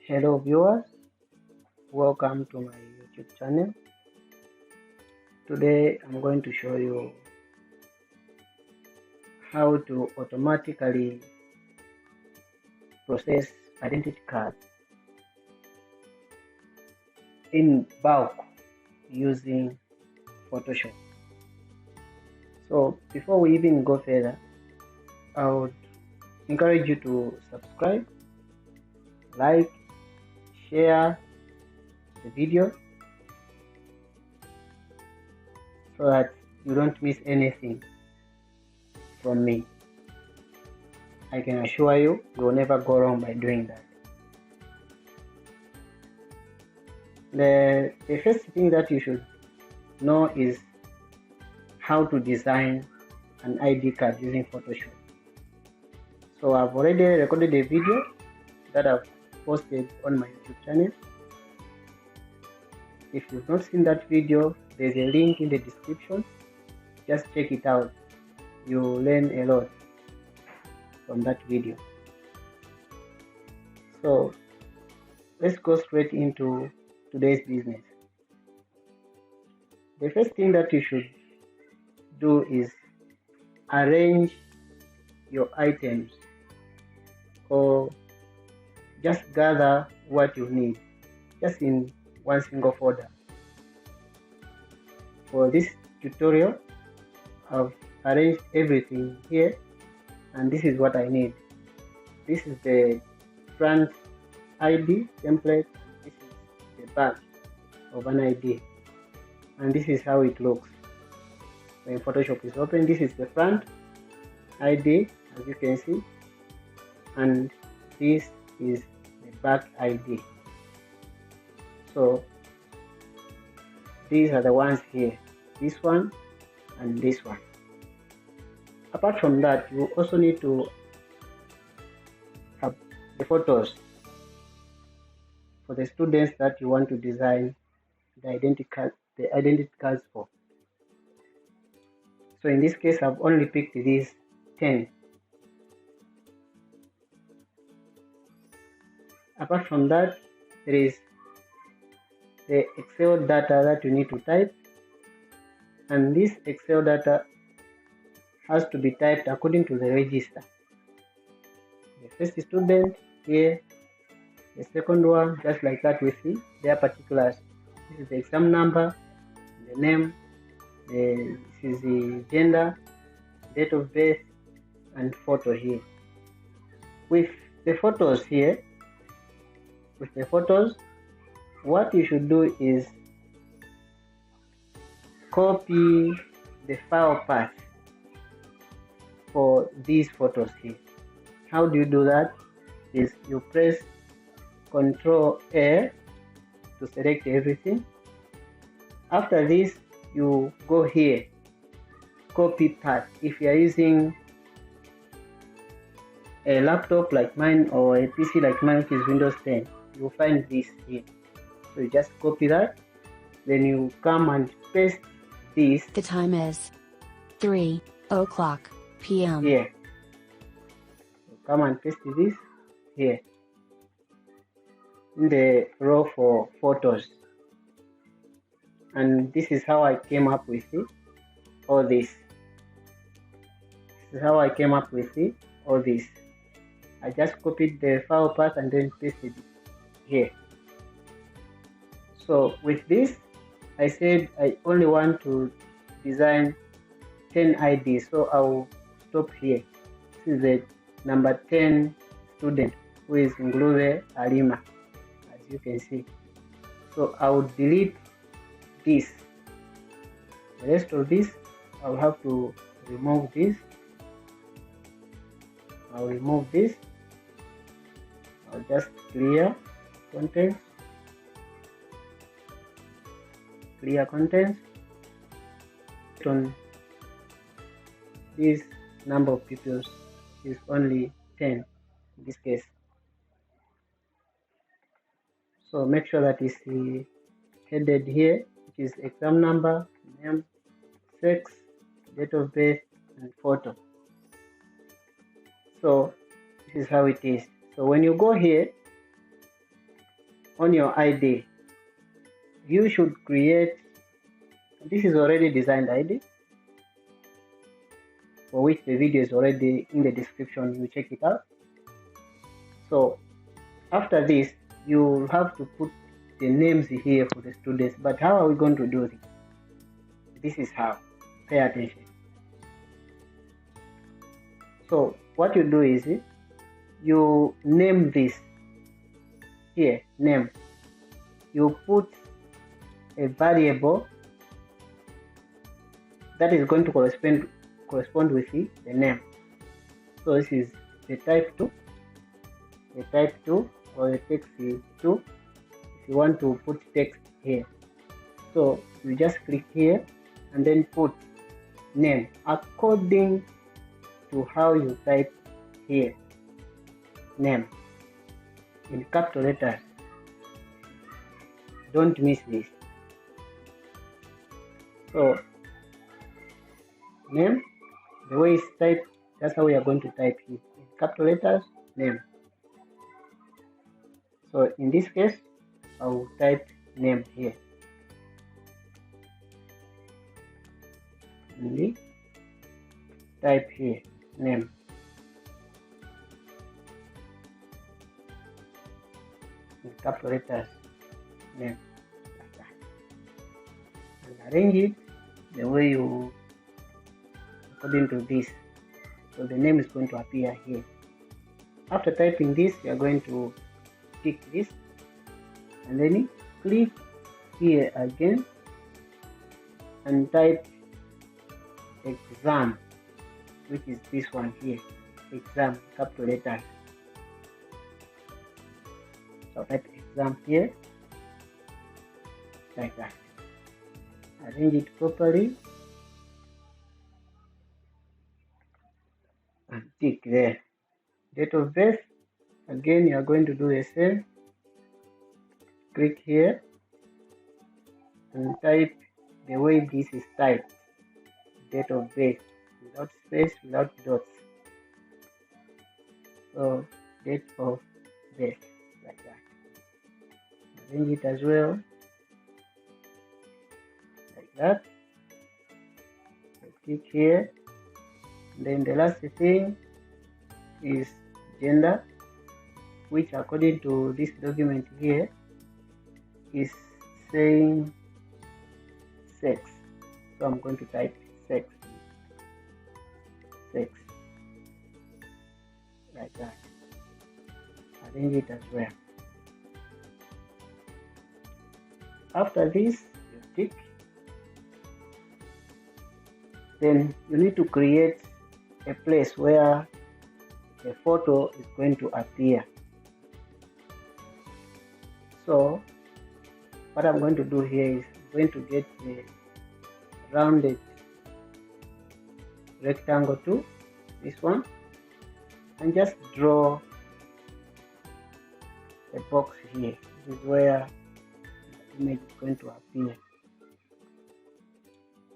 Hello viewers, welcome to my YouTube channel. Today I'm going to show you how to automatically process identity cards in bulk using Photoshop. So before we even go further, I would encourage you to subscribe, like, share the video so that you don't miss anything from me. I can assure you, you will never go wrong by doing that. The first thing that you should know is how to design an ID card using Photoshop. So I've already recorded a video that I've posted on my YouTube channel. If you've not seen that video, there's a link in the description. Just check it out. You'll learn a lot from that video. So let's go straight into today's business. The first thing that you should do is arrange your items, or just gather what you need just in one single folder. For this tutorial, I've arranged everything here, and this is what I need. This is the front ID template, this is the back of an ID, and this is how it looks when Photoshop is open. This is the front ID, as you can see, and this is the back ID. So these are the ones here, this one and this one. Apart from that, you also need to have the photos for the students that you want to design the identity cards for. So in this case, I've only picked these 10. Apart from that, there is the Excel data that you need to type, and this Excel data has to be typed according to the register. The first student here, the second one, just like that with their particulars. This is the exam number, the name, this is the gender, date of birth, and photo here. With the photos here, what you should do is copy the file path for these photos here. How do you do that? Is you press Ctrl A to select everything. After this, you go here, copy path. If you are using a laptop like mine or a PC like mine, which is Windows 10, you'll find this here. So you just copy that, then you come and paste this. The time is 3:00 p.m. here. So come and paste this here in the row for photos. And this is how I came up with all this. This is how I came up with all this. I just copied the file path and then pasted it here. So with this, I said I only want to design 10 IDs, so I'll stop here. This is the number 10 student, who is Ngulube Alima, as you can see. So I will delete this. The rest of this, I'll have to remove this. I'll remove this. I'll just clear contents. Clear contents. On this number of pupils is only 10 in this case. So make sure that it's headed here, which is exam number, name, sex, date of birth, and photo. So is how it is. So when you go here on your ID, you should create, this is already designed ID, for which the video is already in the description, you check it out. So after this, you have to put the names here for the students. But how are we going to do this? This is how. Pay attention. So what you do is you name this here, name. You put a variable that is going to correspond with the name. So this is the type 2, or the text 2 if you want to put text here. So you just click here and then put name according to how you type here, name in capital letters. Don't miss this. So name, the way it's typed, that's how we are going to type it, in capital letters, name. So in this case, I will type name here. And type here, name. In capital letters, name, like that. And arrange it the way you, according to this. So the name is going to appear here. After typing this, you are going to tick this and then click here again and type exam, which is this one here, exam, capital letters. So type exam here, like that. Arrange it properly and tick there. Date of birth, again you are going to do the same. Click here and type the way this is typed, date of birth, without space, without dots. So date of birth, like that. Arrange it as well, like that. So click here. And then the last thing is gender, which according to this document here is saying sex. So I'm going to type sex, like that. Arrange it as well. After this, you tick. Then you need to create a place where the photo is going to appear. So what I'm going to do here is I'm going to get the rounded rectangle tool, this one, and just draw a box here. This is where the image is going to appear,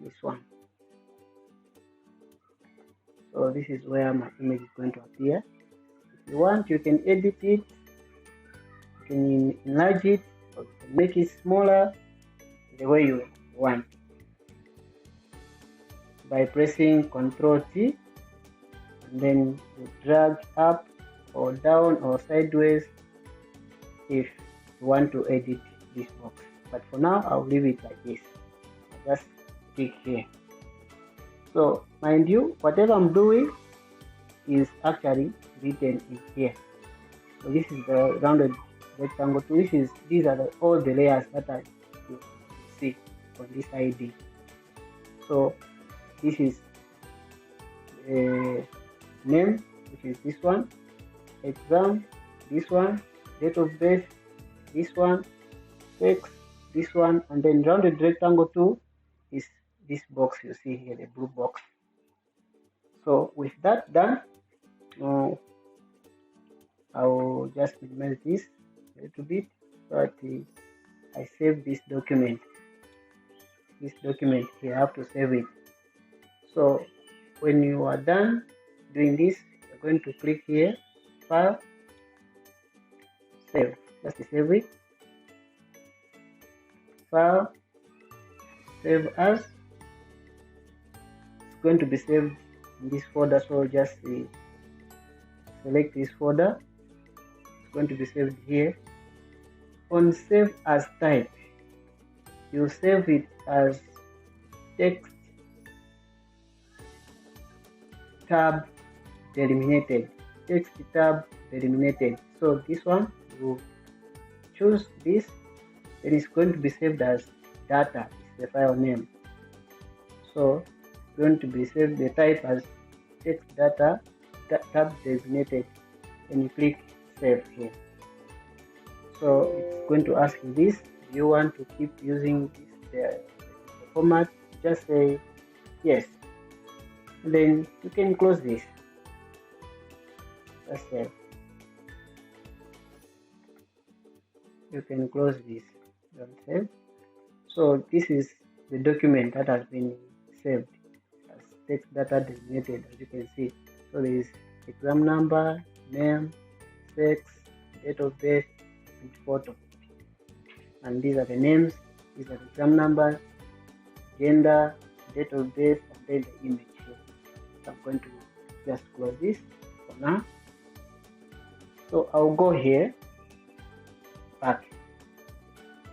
this one. So this is where my image is going to appear. If you want, you can edit it, you can enlarge it, or you can make it smaller the way you want by pressing Ctrl T, and then you drag up or down or sideways if you want to edit this box. But for now, I'll leave it like this. I'll just click here. So mind you, whatever I'm doing is actually written in here. So this is the rounded rectangle tool. These are all the layers that you see on this ID. So this is name, which is this one, exam, this one, date of birth, this one, text, this one, and then rounded rectangle tool is this box you see here, the blue box. So with that done, I will just minimize this a little bit so that I save this document. This document here, I have to save it. So when you are done doing this, you're going to click here file, save, just save it, file, save as. It's going to be saved in this folder, so just select this folder. It's going to be saved here. On save as type, you save it as text tab delimited, text tab delimited. So this one, you choose this, it is going to be saved as data, is the file name. So it's going to be saved, the type as text data tab designated, and you click save here. So it's going to ask you this, do you want to keep using this the format? Just say yes, and then you can close this. Just save. You can close this. Don't save. So this is the document that has been saved as text data designated, as you can see. So there is exam number, name, sex, date of birth, and photo. And these are the names, these are the exam numbers, gender, date of birth, and then the image here. So I'm going to just close this for now. So I'll go here, back.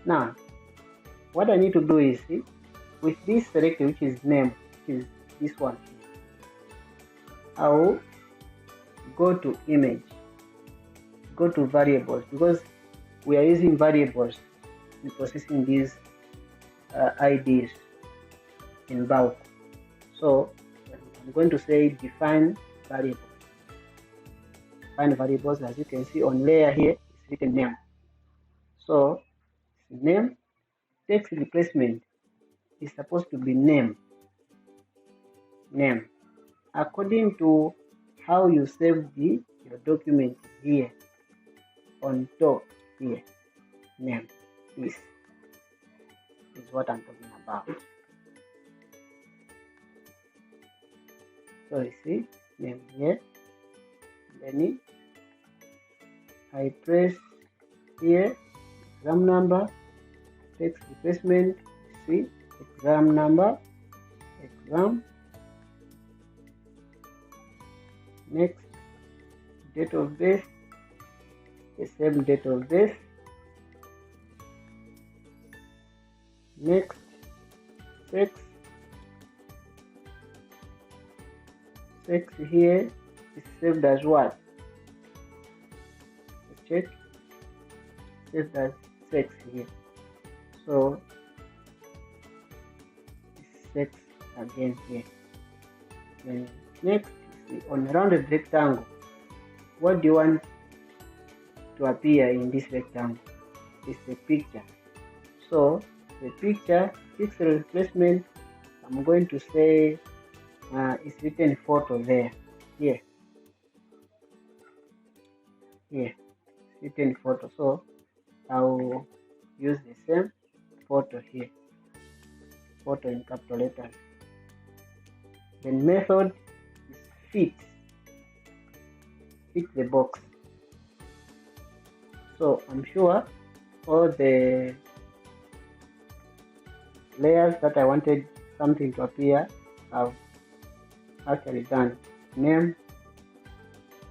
Now, what I need to do is, see, with this selected, which is name, which is this one here, I will go to image, go to variables, because we are using variables in processing these IDs in bulk. So I'm going to say define variables. Define variables, as you can see on layer here, it's written name. So name, text replacement is supposed to be name. According to how you save your document here on top here, name is what I'm talking about. So you see name here, then I press here exam number, text replacement, see exam number, exam, next date of birth, the same date of birth, next sex here is saved as what? Let's check, saved as sex here. So sex again here. Then next, see, on a rounded rectangle, what do you want to appear in this rectangle? It's the picture. So the picture, pixel replacement, I'm going to say it's written photo there. Here, it's written photo. So I'll use the same photo here, photo in capital letters. The method is fit the box. So I'm sure all the layers that I wanted something to appear have actually done. Name,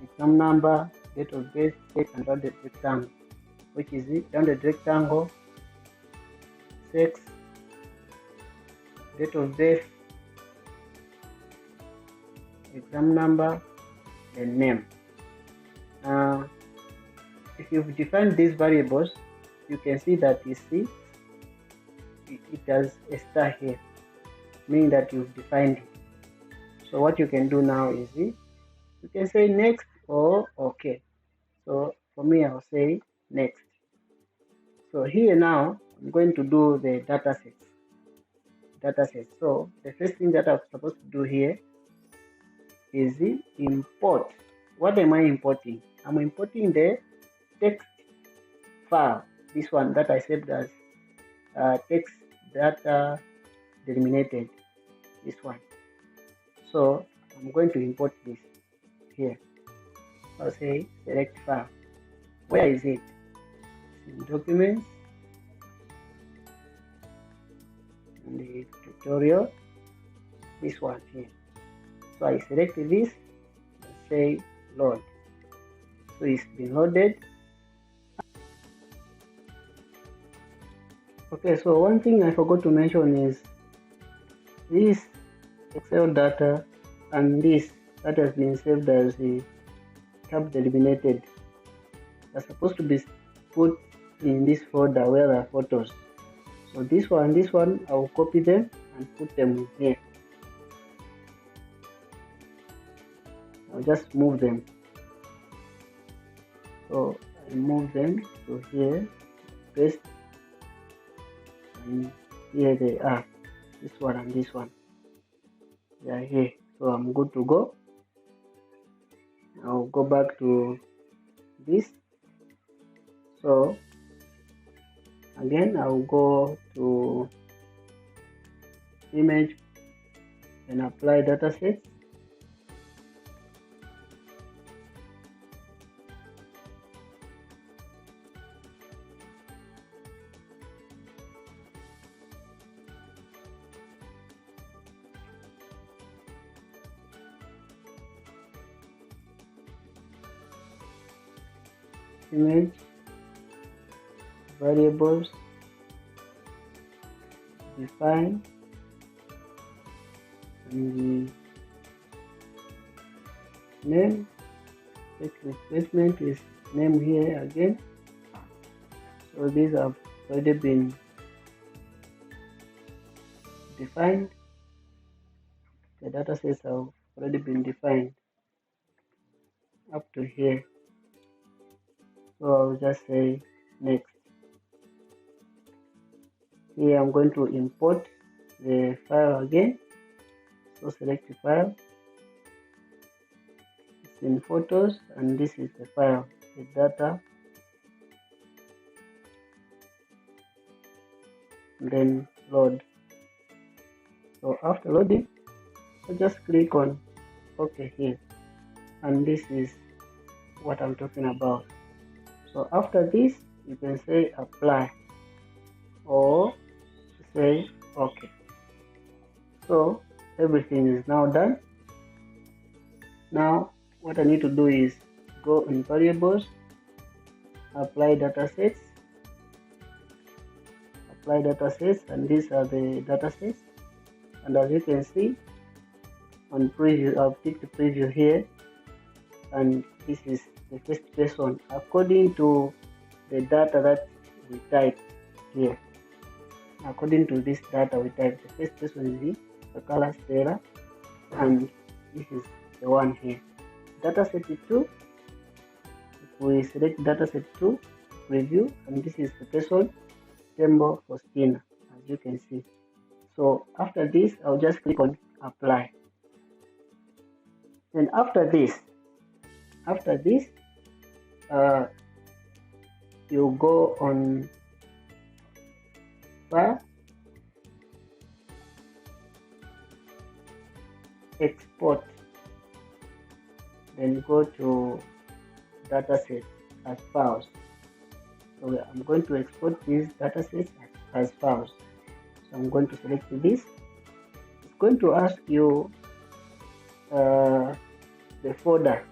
exam number, date of birth, text, and rounded rectangle, which is it? Rounded rectangle, sex, date of birth, exam number, and name. If you've defined these variables, you can see that it has a star here, meaning that you've defined it. So what you can do now is you can say next or okay. So for me, I'll say next. So here now, I'm going to do the data sets. So the first thing that I'm supposed to do here is import. What am I importing? I'm importing the text file, this one that I saved as text data delimited, this one. So I'm going to import this here. I'll say select file. Where is it? It's in documents, in the tutorial, this one here. So I select this and say load. So it's been loaded. Okay, so one thing I forgot to mention is this Excel data and this that has been saved as the tab delimited are supposed to be put in this folder where there are photos. So this one, I will copy them and put them here. I'll just move them. So I move them to here, paste, and here they are. This one and this one. They are here. So I'm good to go. I'll go back to this. So again, I'll go to image and apply datasets. Image, variables, define, and the name. Text replacement is name here again. So these have already been defined. The data sets have already been defined up to here. So I'll just say next. Here I'm going to import the file again. So select the file. It's in photos, and this is the file, the data. And then load. So after loading, I just click on OK here, and this is what I'm talking about. So after this, you can say apply or say OK. So everything is now done. Now what I need to do is go in variables, apply datasets, and these are the datasets. And as you can see on preview, I've ticked the preview here, and this is the first person according to the data that we typed here. According to this data we typed, the first person is the color Stella, and this is the one here. Dataset 2, if we select dataset 2, preview, and this is the person Tembo Faustina, as you can see. So after this, I'll just click on apply. Then after this, you go on file, export, then go to dataset as files. So I'm going to export these datasets as files. So I'm going to select this. It's going to ask you the folder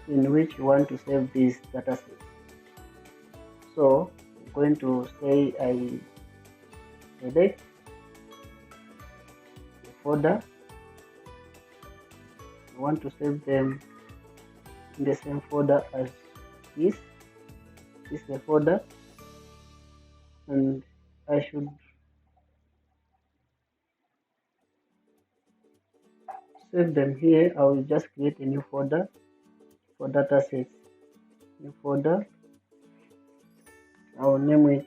in which you want to save these datasets. So I'm going to say I select the folder. I want to save them in the same folder as this. This is the folder, and I should save them here. I will just create a new folder for datasets. New folder. I will name it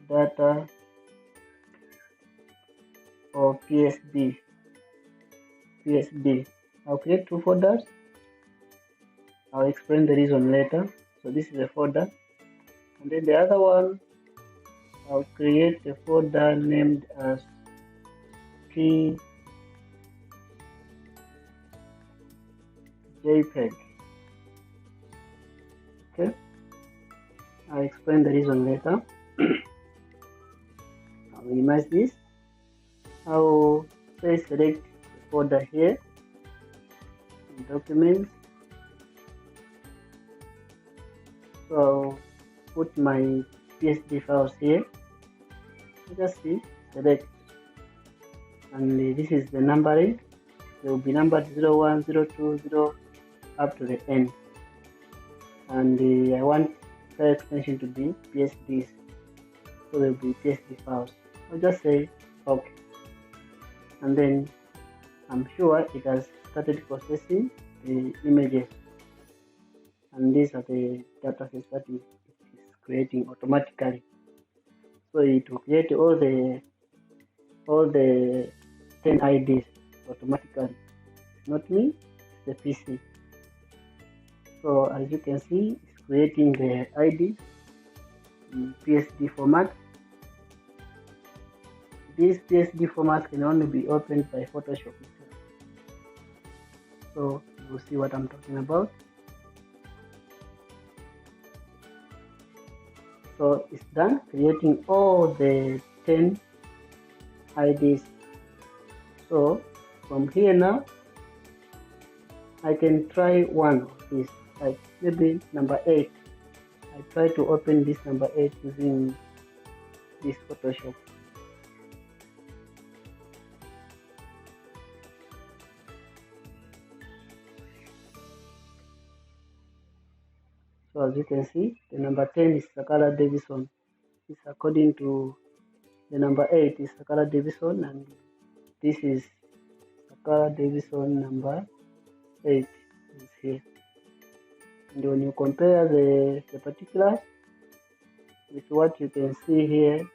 data or PSB. I'll create two folders. I'll explain the reason later. So this is a folder, and then the other one I'll create a folder named as JPEG. Okay, I'll explain the reason later. I'll minimize this. I'll say select the folder here, documents. So I'll put my PSD files here. Just see, select, and this is the numbering. They will be numbered 01, 02, 0 up to the end. And I want file extension to be PSDs, so there will be PSD files. I'll just say OK, and then I'm sure it has started processing the images, and these are the data sets that it is creating automatically. So it will create all the 10 IDs automatically. It's not me, it's the PC. So as you can see, it's creating the IDs in PSD format. This PSD format can only be opened by Photoshop itself. So you will see what I'm talking about. So it's done creating all the 10 IDs. So from here now, I can try one of these, like maybe number 8. I try to open this number 8 using this Photoshop. So as you can see, the number 10 is Sakala Davison. It's according to the number 8 is Sakala Davison, and this is Sakala Davison number 8 is here. And when you compare the particulars with what you can see here,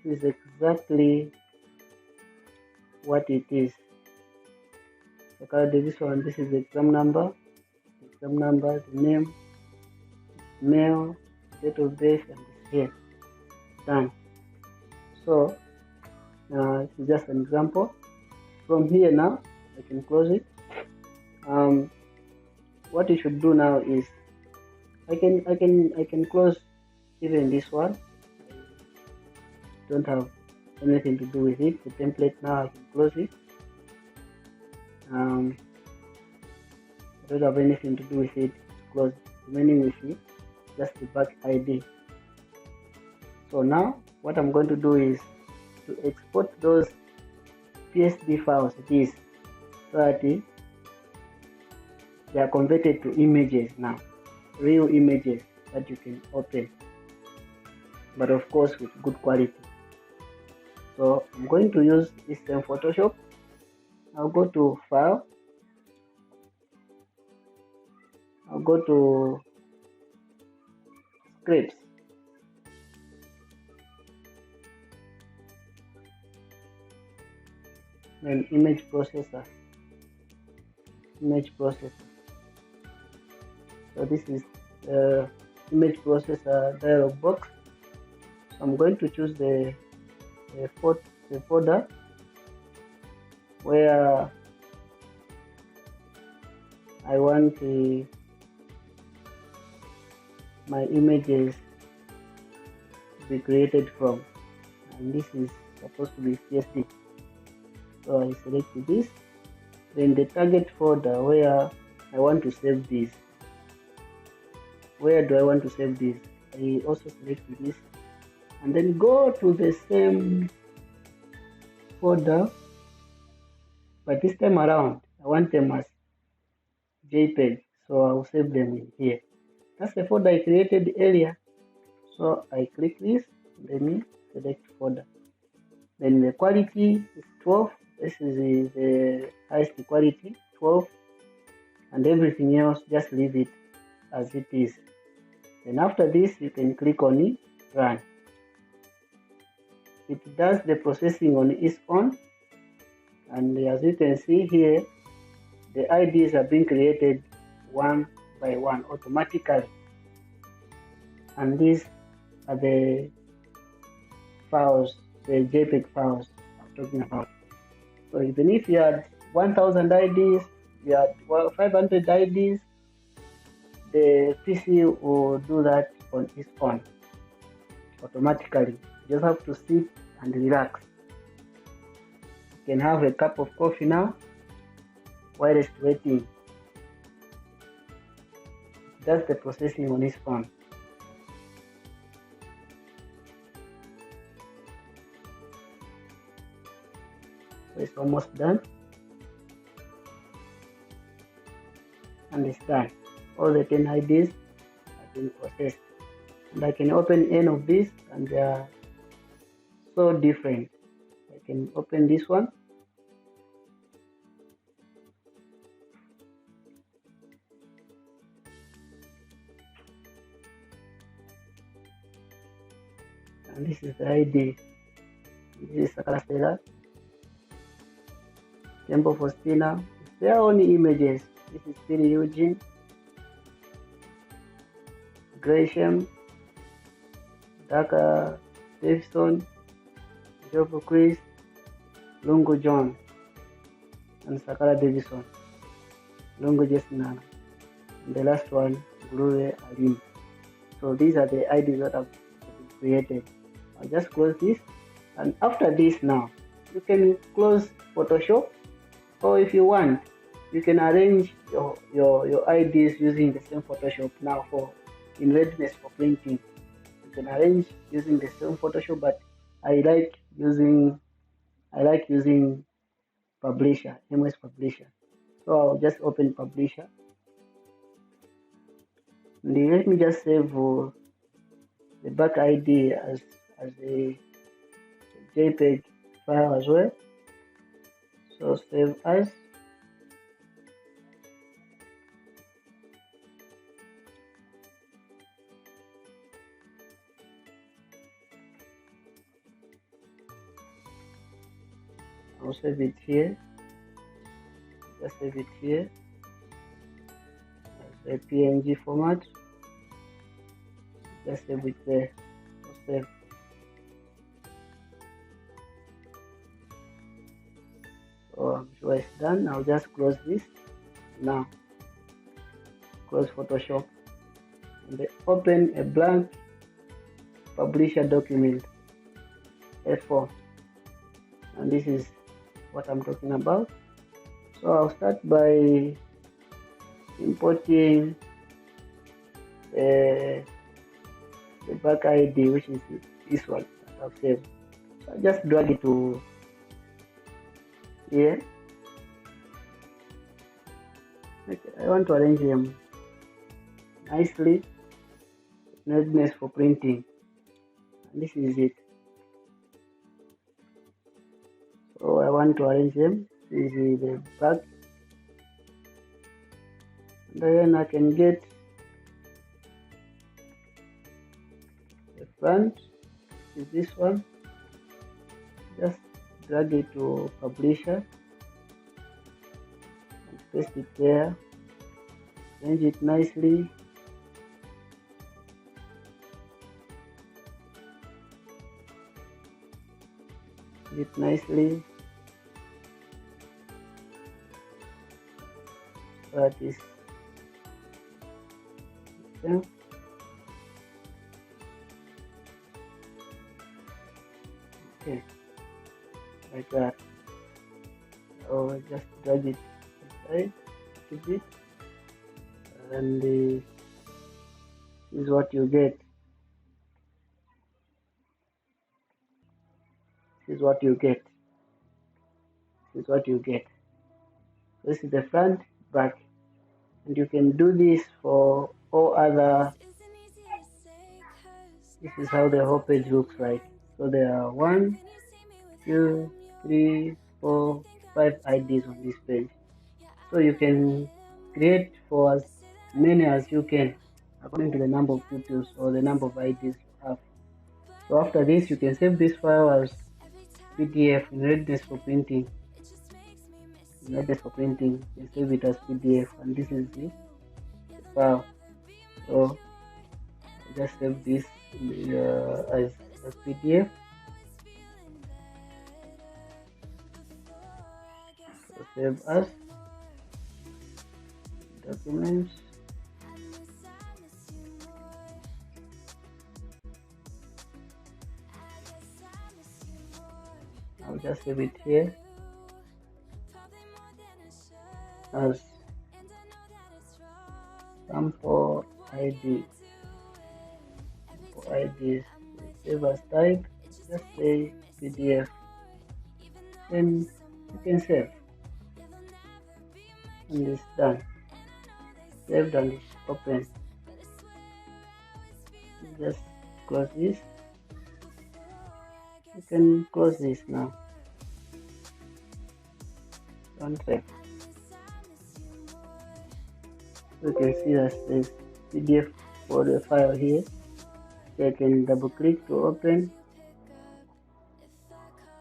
this is exactly what it is. Sakala Davison, this is the exam number, the name, mail, date of birth, and it's here. Done. So this is just an example. From here now, I can close it. What you should do now is I can close even this one. I don't have anything to do with it. The template now, I can close it. I don't have anything to do with it. Close. Remaining with it, just the back ID. So now what I'm going to do is to export those PSD files, so that they are converted to images now, real images that you can open, but of course with good quality. So I'm going to use this same Photoshop. I'll go to File, I'll go to Scripts, then Image Processor. So this is the Image Processor dialog box. I'm going to choose the folder where I want my images to be created from, and this is supposed to be PSD. So I select this, then the target folder where I want to save this. Where do I want to save this? I also select this, and then go to the same folder, but this time around I want them as JPEG, so I'll save them in here. That's the folder I created earlier. So I click this, then select folder. Then the quality is 12. This is the highest quality, 12, and everything else just leave it as it is. Then after this, you can click on it, run. It does the processing on its own, and as you can see here, the IDs are being created one by one automatically, and these are the files, the JPEG files I'm talking about. So even if you had 1000 IDs, we had 500 IDs, the PC will do that on its own automatically. You just have to sit and relax. You can have a cup of coffee now while it's waiting. That's the processing on its phone. So it's almost done. And it's done. All the 10 IDs have been processed. And I can open any of these and they are so different. I can open this one. And this is the ID. This is Sakala Stella. Temple Faustina. There are only images. This is Philly Eugene. Gresham. Daka Davidson. Jopo Chris. Lungu John. And Sakala Davidson. Lungu Jesnana. And the last one, Gurue Alim. So these are the IDs that have been created. I'll just close this. And after this now, you can close Photoshop, or if you want, you can arrange your IDs using the same Photoshop now in readiness for printing. You can arrange using the same Photoshop, but I like using Publisher, MS Publisher. So I'll just open Publisher. And let me just save the back ID as a JPEG file as well. So save as. I'll save it here. Just save it here as a PNG format. Just save it there. So save. So I'm sure it's done. I'll just close this now. Close Photoshop and then open a blank publisher document F4. And this is what I'm talking about. So I'll start by importing the back ID, which is this one that I've saved. So I just drag it to here. Okay, I want to arrange them nicely, readiness for printing. And this is it. So I want to arrange them. This is the back. And then I can get the front. Is this one. Just drag it to Publisher and paste it there. Arrange it nicely. That is okay. Okay, like that. Or just drag it inside, keep it, and this is what you get. This is what you get. This is the front, back, and you can do this for all other. This is how the whole page looks like. So there are 1, 2, 3, 4, 5 IDs on this page. So you can create for as many as you can according to the number of pupils or the number of IDs you have. So after this, you can save this file as PDF in readiness for printing. You can save it as PDF, and this is the file. So just save this as PDF. So save as. documents. I'll just save it here as sample ID. For IDs, save as type, just say PDF, then you can save, and it's done. Saved and it's open. Just close this. You can close this now. Don't save. You can see that says PDF for the file here. So I can double click to open,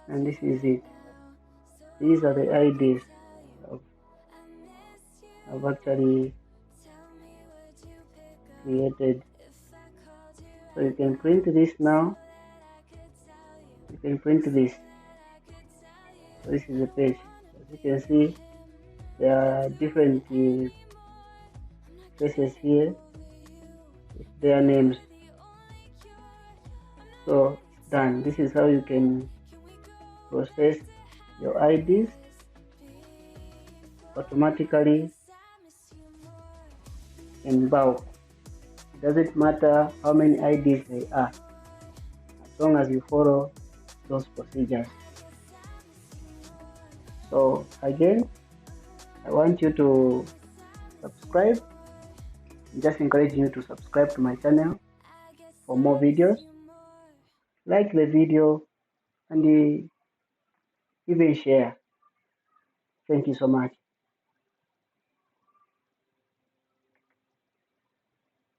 and this is it. These are the IDs I've actually created. So you can print this now. You can print this. So this is the page. As you can see, there are different faces here with their names. So it's done. This is how you can process your IDs automatically in bulk. It doesn't matter how many IDs they are, as long as you follow those procedures. So again, I want you to subscribe. I'm just encouraging you to subscribe to my channel for more videos. Like the video and even share. Thank you so much.